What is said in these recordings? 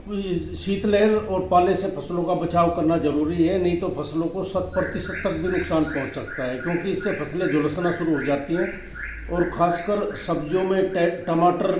शीतलहर और पाले से फसलों का बचाव करना जरूरी है, नहीं तो फसलों को 100% तक भी नुकसान पहुंच सकता है, क्योंकि इससे फसलें झुलसना शुरू हो जाती हैं। और खासकर सब्जियों में टमाटर,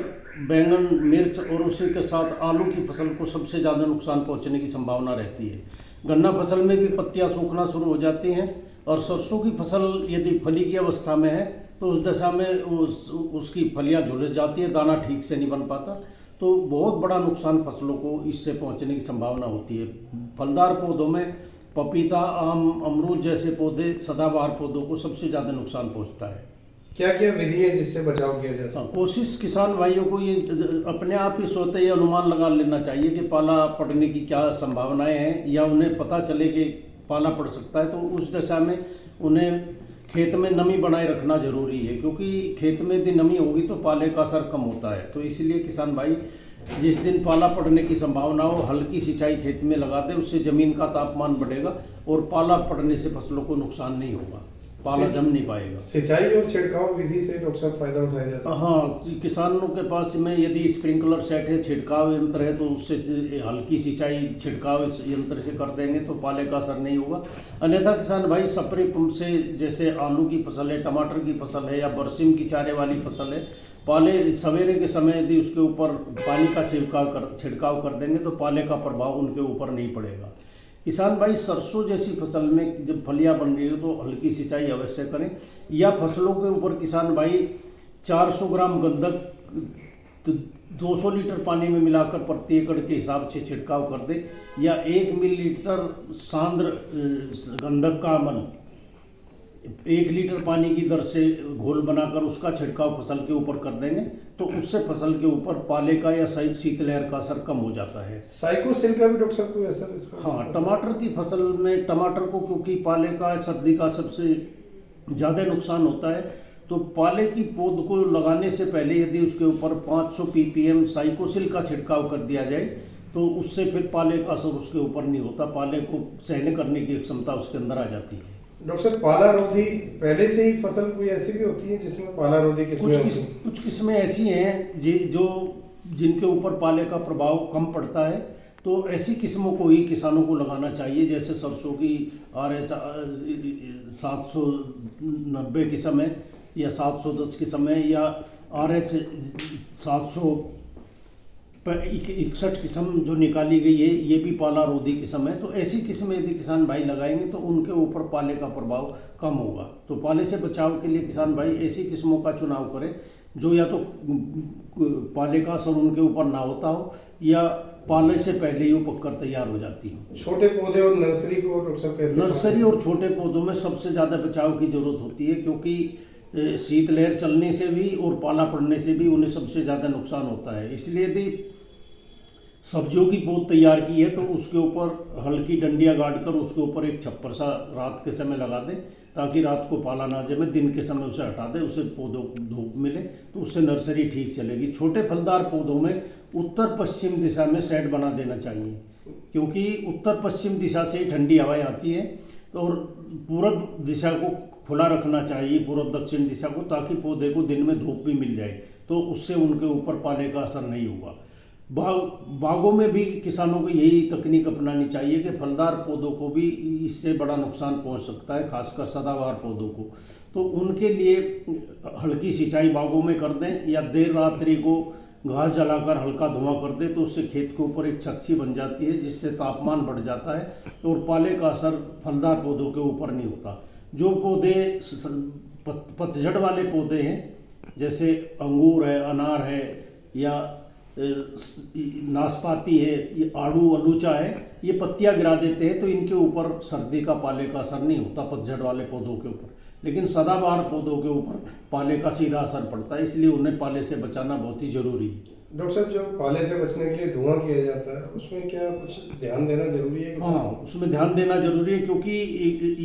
बैंगन, मिर्च और उसी के साथ आलू की फसल को सबसे ज़्यादा नुकसान पहुंचने की संभावना रहती है। गन्ना फसल में भी पत्तियां सूखना शुरू हो जाती हैं, और सरसों की फसल यदि फली की अवस्था में है तो उस दशा में उसकी फलियां झुलस जाती है, दाना ठीक से नहीं बन पाता, तो बहुत बड़ा नुकसान फसलों को इससे पहुंचने की संभावना होती है। फलदार पौधों में पपीता, आम, अमरूद जैसे पौधे, सदाबहार पौधों को सबसे ज़्यादा नुकसान पहुंचता है। क्या क्या विधि है जिससे बचाव किया जा सकता है? कोशिश किसान भाइयों को ये अपने आप ही सोते ही अनुमान लगा लेना चाहिए कि पाला पड़ने की क्या संभावनाएं हैं, या उन्हें पता चले कि पाला पड़ सकता है, तो उस दशा में उन्हें खेत में नमी बनाए रखना जरूरी है, क्योंकि खेत में यदि नमी होगी तो पाले का असर कम होता है। तो इसलिए किसान भाई जिस दिन पाला पड़ने की संभावना हो, हल्की सिंचाई खेत में लगा दे, उससे ज़मीन का तापमान बढ़ेगा और पाला पड़ने से फसलों को नुकसान नहीं होगा, पाला जम नहीं पाएगा। सिंचाई और छिड़काव विधि से डॉक्टर साहब फायदा उठाया जा सकता है? हाँ, किसानों के पास में यदि स्प्रिंकलर सेट है, छिड़काव यंत्र है, तो उससे हल्की सिंचाई छिड़काव यंत्र से कर देंगे तो पाले का असर नहीं होगा। अन्यथा किसान भाई स्प्रे पंप से, जैसे आलू की फसल है, टमाटर की फसल है, या बरसिम की चारे वाली फसल है, पाले सवेरे के समय यदि उसके ऊपर पानी का छिड़काव कर देंगे तो पाले का प्रभाव उनके ऊपर नहीं पड़ेगा। किसान भाई सरसों जैसी फसल में जब फलियां बन रही हो तो हल्की सिंचाई अवश्य करें, या फसलों के ऊपर किसान भाई 400 ग्राम गंधक 200 लीटर पानी में मिलाकर प्रति एकड़ के हिसाब से छिड़काव कर दे, या 1 मिलीलीटर सांद्र गंधक का अमल 1 लीटर पानी की दर से घोल बनाकर उसका छिड़काव फसल के ऊपर कर देंगे तो उससे फसल के ऊपर पाले का या शीतलहर का असर कम हो जाता है। साइकोसेल का भी डॉक्टर साहब कोई असर इस पर? हाँ, टमाटर की फसल में टमाटर को क्योंकि पाले का, सर्दी का सबसे ज़्यादा नुकसान होता है, तो पाले की पौध को लगाने से पहले यदि उसके ऊपर 500 ppm साइकोसेल का छिड़काव कर दिया जाए तो उससे फिर पाले का असर उसके ऊपर नहीं होता, पाले को सहन करने की क्षमता उसके अंदर आ जाती है। डॉक्टर साहब, पाला रोधी पहले से ही फसल कोई ऐसी भी होती है जिसमें पाला रोधी किस्में होती हैं? कुछ किस्में ऐसी हैं जो जिनके ऊपर पाले का प्रभाव कम पड़ता है, तो ऐसी किस्मों को ही किसानों को लगाना चाहिए। जैसे सरसों की RH 790 किस्म है, या 710 किस्म है, या RH 761 किस्म जो निकाली गई है, ये भी पाला रोधी किस्म है। तो ऐसी किस्में यदि किसान भाई लगाएंगे तो उनके ऊपर पाले का प्रभाव कम होगा। तो पाले से बचाव के लिए किसान भाई ऐसी किस्मों का चुनाव करें जो या तो पाले का असर उनके ऊपर ना होता हो, या पाले से पहले ही वो पककर तैयार हो जाती हो। छोटे पौधे और नर्सरी को डॉक्टर साहब कैसे? नर्सरी और छोटे पौधों में सबसे ज़्यादा बचाव की जरूरत होती है, क्योंकि शीतलहर चलने से भी और पाला पड़ने से भी उन्हें सबसे ज़्यादा नुकसान होता है। इसलिए यदि सब्जियों की पौध तैयार की है तो उसके ऊपर हल्की डंडियाँ गाड़ कर उसके ऊपर एक छप्पर सा रात के समय लगा दें, ताकि रात को पाला ना जमे, दिन के समय उसे हटा दें, उसे पौधों को धूप मिले, तो उससे नर्सरी ठीक चलेगी। छोटे फलदार पौधों में उत्तर पश्चिम दिशा में शेड बना देना चाहिए, क्योंकि उत्तर पश्चिम दिशा से ही ठंडी हवाएं आती हैं, तो और पूरब दिशा को खुला रखना चाहिए, पूर्व दक्षिण दिशा को, ताकि पौधे को दिन में धूप भी मिल जाए, तो उससे उनके ऊपर पाले का असर नहीं होगा। बागों में भी किसानों को यही तकनीक अपनानी चाहिए कि फलदार पौधों को भी इससे बड़ा नुकसान पहुंच सकता है, खासकर सदाबहार पौधों को, तो उनके लिए हल्की सिंचाई बागों में कर दें, या देर रात्रि को घास जलाकर हल्का धुआं कर दें, तो उससे खेत के ऊपर एक छत सी बन जाती है, जिससे तापमान बढ़ जाता है और पाले का असर फलदार पौधों के ऊपर नहीं होता। जो पौधे पतझड़ वाले पौधे हैं, जैसे अंगूर है, अनार है, या नाशपाती है, ये आड़ू अलूचा है, ये पत्तियां गिरा देते हैं, तो इनके ऊपर सर्दी का पाले का असर नहीं होता पतझड़ वाले पौधों के ऊपर, लेकिन सदाबहार पौधों के ऊपर पाले का सीधा असर पड़ता है, इसलिए उन्हें पाले से बचाना बहुत ही जरूरी है। डॉक्टर साहब, जो पाले से बचने के लिए धुआं किया जाता है उसमें क्या कुछ ध्यान देना जरूरी है? हाँ, उसमें ध्यान देना जरूरी है, क्योंकि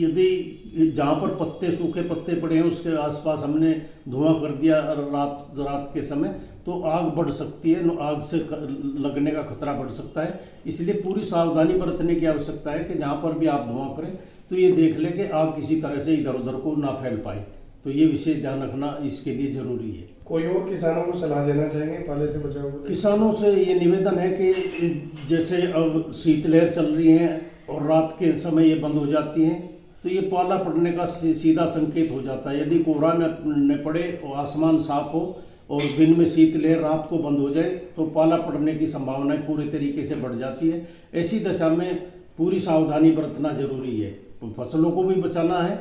यदि जहाँ पर पत्ते, सूखे पत्ते पड़े हैं, उसके आसपास हमने धुआं कर दिया रात के समय, तो आग बढ़ सकती है, आग से लगने का खतरा बढ़ सकता है। इसलिए पूरी सावधानी बरतने की आवश्यकता है कि जहाँ पर भी आप धुआं करें तो ये देख लें कि आग किसी तरह से इधर उधर को ना फैल पाए, तो ये विशेष ध्यान रखना इसके लिए ज़रूरी है। कोई और किसानों को सलाह देना चाहेंगे पाले से बचाव को? किसानों से ये निवेदन है कि जैसे अब शीतलहर चल रही है और रात के समय ये बंद हो जाती हैं, तो ये पाला पड़ने का सीधा संकेत हो जाता है। यदि कोहरा न पड़े और आसमान साफ हो और दिन में शीतलहर रात को बंद हो जाए तो पाला पड़ने की संभावनाएं पूरे तरीके से बढ़ जाती है। ऐसी दशा में पूरी सावधानी बरतना जरूरी है। तो फसलों को भी बचाना है।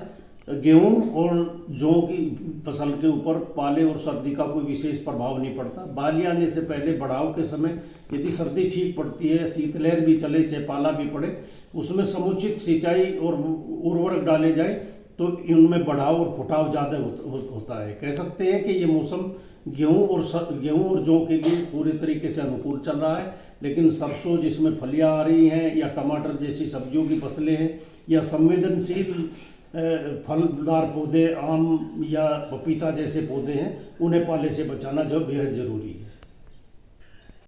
गेहूं और जौ की फसल के ऊपर पाले और सर्दी का कोई विशेष प्रभाव नहीं पड़ता। बाली आने से पहले बढ़ाव के समय यदि सर्दी ठीक पड़ती है, शीतलहर भी चले चाहे पाला भी पड़े, उसमें समुचित सिंचाई और उर्वरक डाले जाए तो इनमें बढ़ाव और फुटाव ज़्यादा होता है। कह सकते हैं कि ये मौसम गेहूं और जौ के लिए पूरे तरीके से अनुकूल चल रहा है। लेकिन सरसों जिसमें फलियां आ रही हैं या टमाटर जैसी सब्जियों की फसलें हैं या संवेदनशील फलदार पौधे, आम या पपीता जैसे पौधे हैं, उन्हें पाले से बचाना जो बेहद ज़रूरी है।